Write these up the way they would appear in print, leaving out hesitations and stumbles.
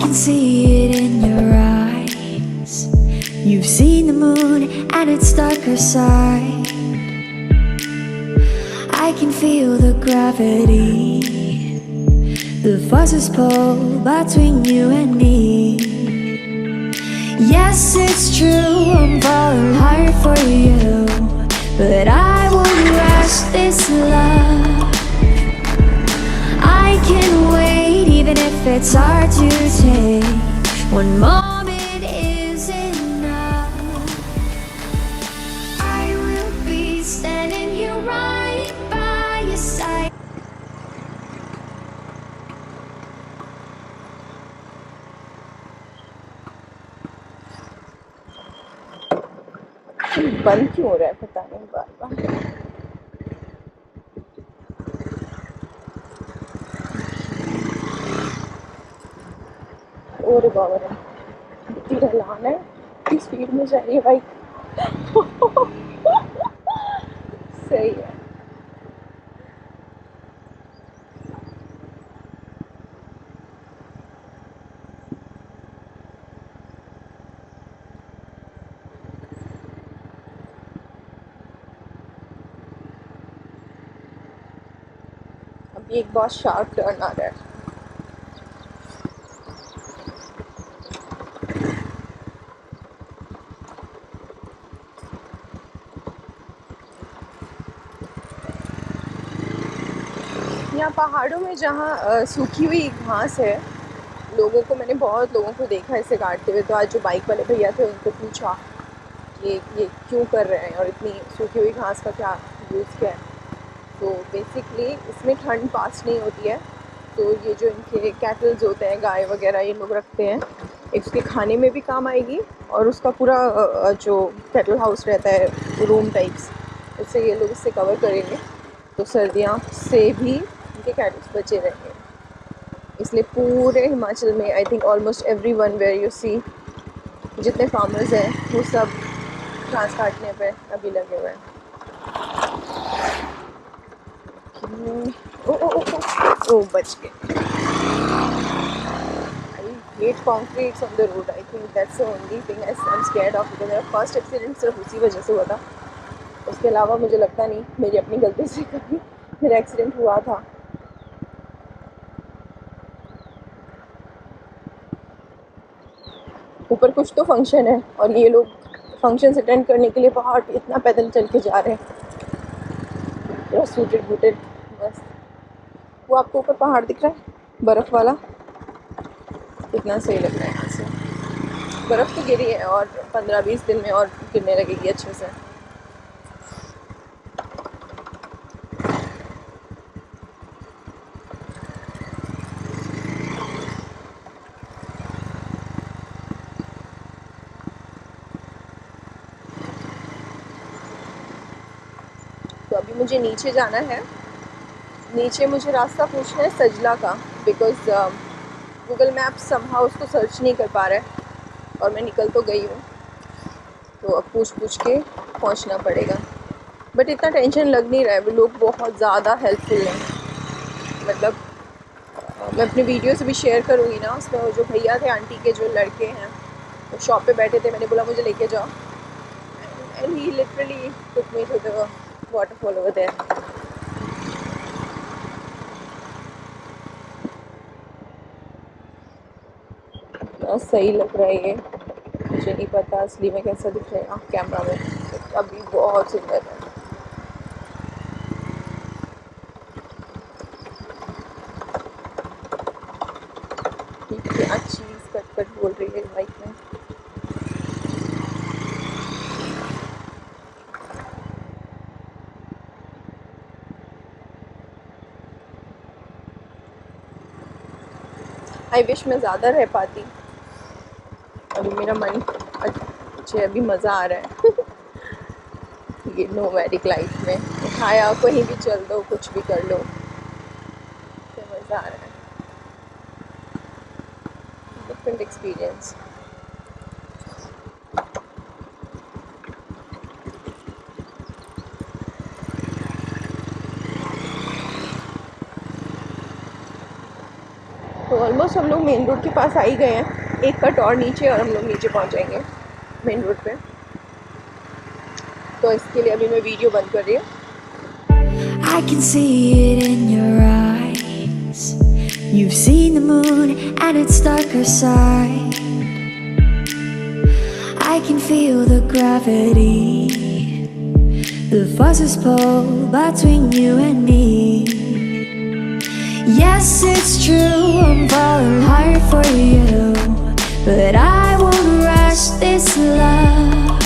can see it in your eyes. You've seen the moon and its darker side. I can feel the gravity, the forces pull between you and me. Yes, it's true, I'm falling hard for you, but I won't rush this love. I can wait even if it's hard to take. One moment is enough. I will be standing here right by your side. बंद क्यों हो रहा है पता नहीं बार बार। और बाबा इतनी ढलान है, इतनी स्पीड में जा रही है बाइक। सही है। अभी एक बहुत शार्प टर्न आ रहा है। यहाँ पहाड़ों में जहाँ सूखी हुई घास है, लोगों को मैंने बहुत लोगों को देखा इसे काटते हुए। तो आज जो बाइक वाले भैया थे उनको पूछा कि ये क्यों कर रहे हैं और इतनी सूखी हुई घास का क्या यूज़ क्या है। तो बेसिकली इसमें ठंड पास नहीं होती है, तो ये जो इनके कैटल्स होते हैं, गाय वगैरह ये लोग रखते हैं, एक उसके खाने में भी काम आएगी और उसका पूरा जो कैटल हाउस रहता है रूम टाइप्स, उससे ये लोग इससे कवर करेंगे, तो सर्दियाँ से भी इनके कैटल्स बचे रहेंगे। इसलिए पूरे हिमाचल में I think almost every one where you see, जितने फार्मर्स हैं वो सब घास काटने पे अभी लगे हुए हैं। ओ बच गए। I hate concretes on the road. I think that's the only thing I am scared of, because मेरा फर्स्ट एक्सीडेंट सिर्फ उसी वजह से हुआ था। उसके अलावा मुझे लगता नहीं मेरी अपनी गलती से कभी मेरा एक्सीडेंट हुआ था। ऊपर कुछ तो फंक्शन है और ये लोग फंक्शन अटेंड करने के लिए पहाड़ पे इतना पैदल चल के जा रहे हैं, पूरा सूटेड बूटेड। बस वो आपको ऊपर पहाड़ दिख रहा है बर्फ़ वाला, कितना सही लग रहा है यहाँ से। बर्फ़ तो गिरी है और 15-20 दिन में और गिरने लगेगी अच्छे से। तो अभी मुझे नीचे जाना है। नीचे मुझे रास्ता पूछना है सजला का, बिकॉज़ गूगल मैप्स समहाउ उसको सर्च नहीं कर पा रहा है और मैं निकल तो गई हूँ, तो अब पूछ के पहुँचना पड़ेगा। बट इतना टेंशन लग नहीं रहा है, वो लोग बहुत ज़्यादा हेल्पफुल हैं। मतलब मैं अपनी वीडियो से भी शेयर करूँगी ना, उसमें वो जो भैया थे, आंटी के जो लड़के हैं, वो शॉप पे बैठे थे, मैंने बोला मुझे लेके जाओ, and he literally took me to the waterfall over there. सही लग रहा है ये, मुझे नहीं पता असली में कैसा दिख रहा है कैमरा में, अभी बहुत सुंदर है। क्या चीज़ कट कट बोल रही है बाइक में। आई विश मैं ज़्यादा रह पाती। अभी मेरा मन मुझे अभी मज़ा आ रहा है। ये नोमैडिक लाइफ में उठाया कहीं भी चल दो, कुछ भी कर लो, तो मज़ा आ रहा है। Different experience. ऑलमोस्ट हम लोग मेन रोड के पास आ ही गए हैं, एक कट और नीचे और हम लोग नीचे पहुंच जाएंगे मेन रोड पे। तो इसके लिए अभी मैं वीडियो बंद कर रही हूँ। I can see it in your eyes. You've seen the moon and its darker side. I can feel the gravity, the forces pull between you and me. Yes, it's true, I'm falling hard for you, but I won't rush this love.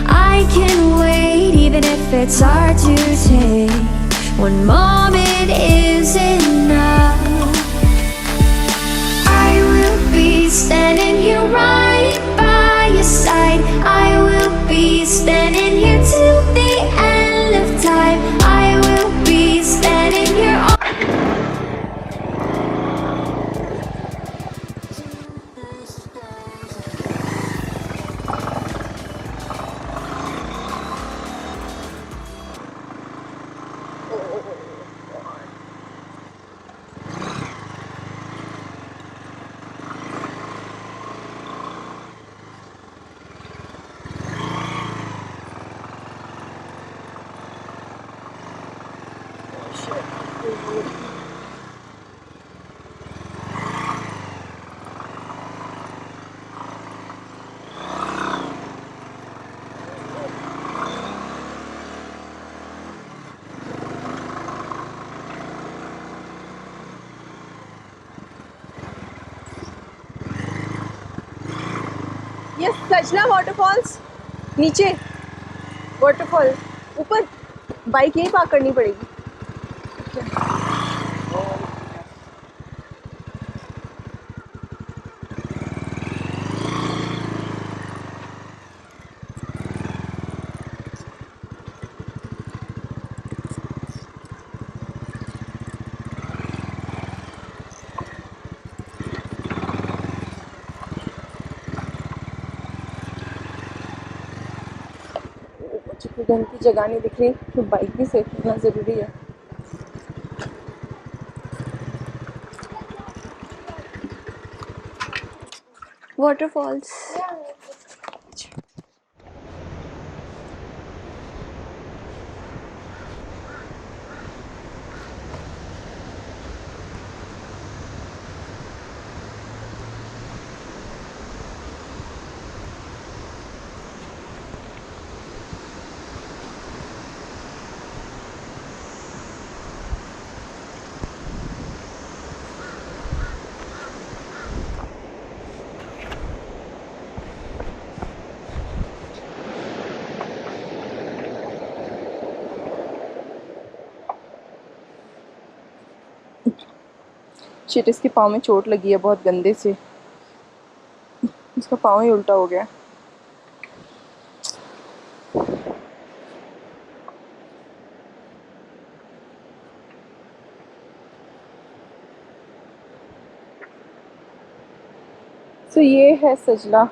I can wait even if it's hard to take. One moment is enough. I will be standing here right by your side. I will be standing here till the end of time. I will be standing here all ये सजला waterfalls, नीचे waterfall, ऊपर bike यहीं park करनी पड़ेगी। मुझे कोई ढंग की जगह नहीं दिख रही, तो बाइक भी सेफ रखना ज़रूरी है। वाटरफॉल्स, शिट, इसके पाँव में चोट लगी है बहुत गंदे से, इसका पाँव ही उल्टा हो गया। तो ये है सजला।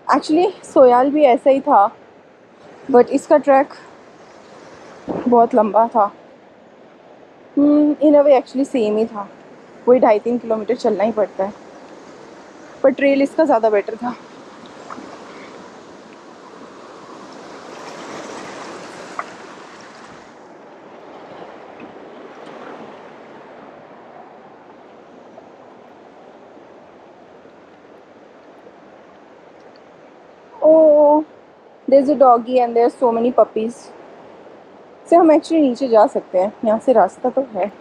एक्चुअली सोयाल भी ऐसा ही था, बट इसका ट्रैक बहुत लंबा था। इन अ वे एक्चुअली सेम ही था, वही 2.5-3 किलोमीटर चलना ही पड़ता है, पर ट्रेल इसका ज़्यादा बेटर था। Oh, there is a doggy and there are so many puppies. से हम एक्चुअली नीचे जा सकते हैं, यहाँ से रास्ता तो है।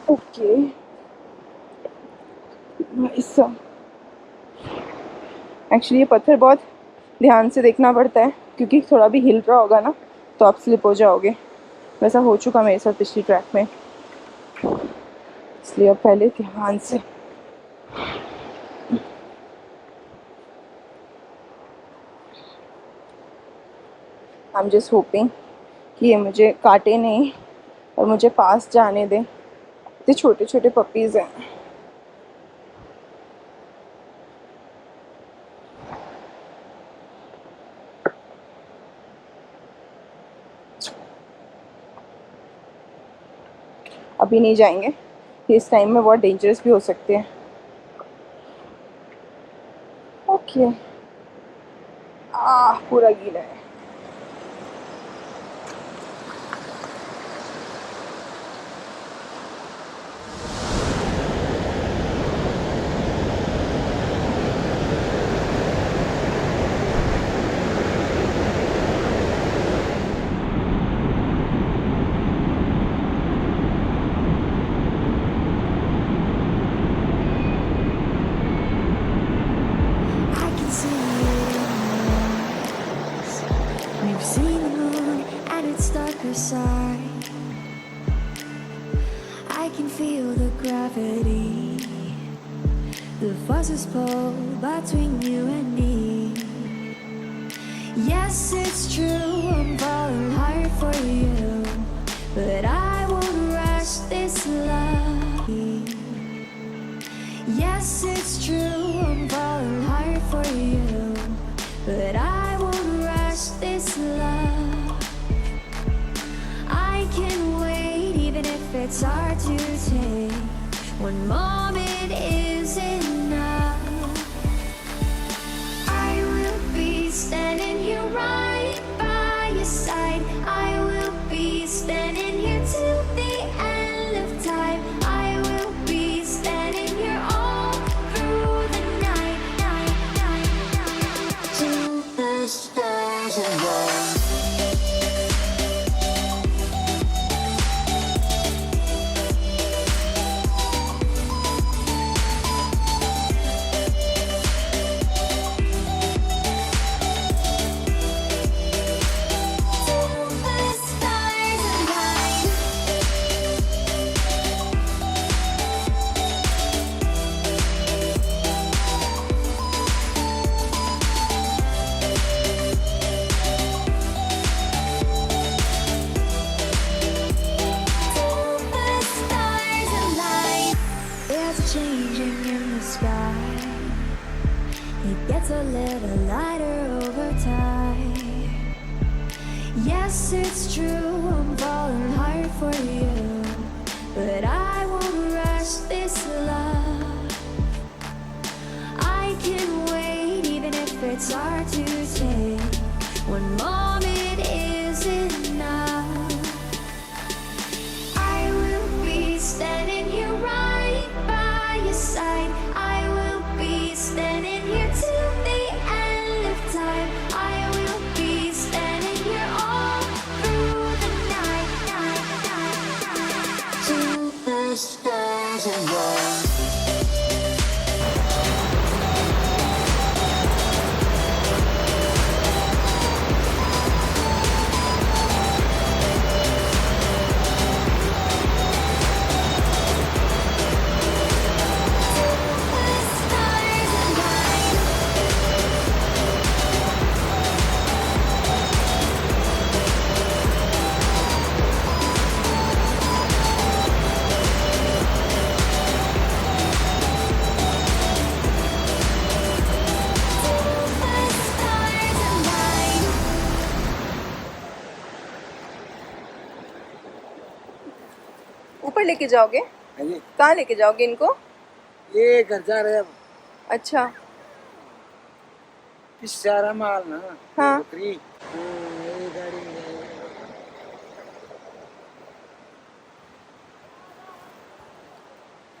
ओके, एक्चुअली ये पत्थर बहुत ध्यान से देखना पड़ता है, क्योंकि थोड़ा भी हिल रहा होगा ना तो आप स्लिप हो जाओगे। वैसा हो चुका मेरे साथ पिछली ट्रैक में, इसलिए अब पहले ध्यान से। आई एम जस्ट होपिंग कि ये मुझे काटे नहीं और मुझे पास जाने दें। इतने छोटे छोटे पपीज़ हैं। अभी नहीं जाएंगे, इस टाइम में बहुत डेंजरस भी हो सकते हैं। ओके, पूरा गीला है। I can see it in your eyes. We've seen the moon and its darker side. I can feel the gravity. The forces pull between you and me. Yes, it's true, I'm falling hard for you, but I won't rush this love. Yes, it's true, I'm falling hard for you, but I won't rush this love. I can wait even if it's hard to take. One moment is enough. I will be standing here right by your side. I will be standing here till the end of time. I will be standing here all through the night, till the stars align. Changing in the sky, it gets a little lighter over time. Yes, it's true, I'm falling hard for you, but I won't rush this love. I can wait even if it's hard to take. One moment is enough. I will be standing here right by your side. I will be standing here till the end of time. I will be standing here all through the night, till the stars align. ऊपर लेके जाओगे? हाँ जी, कहाँ लेके जाओगे इनको? ये घर जा रहे हैं अब। अच्छा, इस सारा माल ना हाँ। बकरी ये गाड़ी में जाएगी।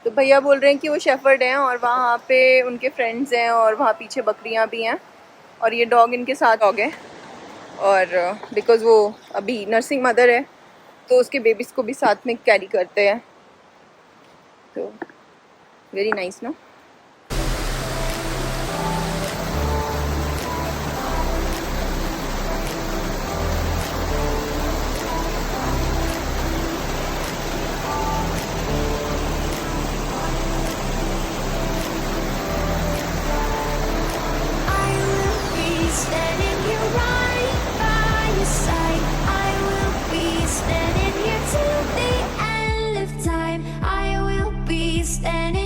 तो भैया बोल रहे हैं कि वो शेफर्ड हैं और वहाँ पे उनके फ्रेंड्स हैं और वहाँ पीछे बकरियाँ भी हैं और ये डॉग इनके साथ डॉग है। और बिकॉज़ वो अभी नर्सिंग मदर है तो उसके बेबीज़ को भी साथ में कैरी करते हैं। तो वेरी नाइस ना। I will be standing here right by your side. I will be standing here till the end of time. I will be standing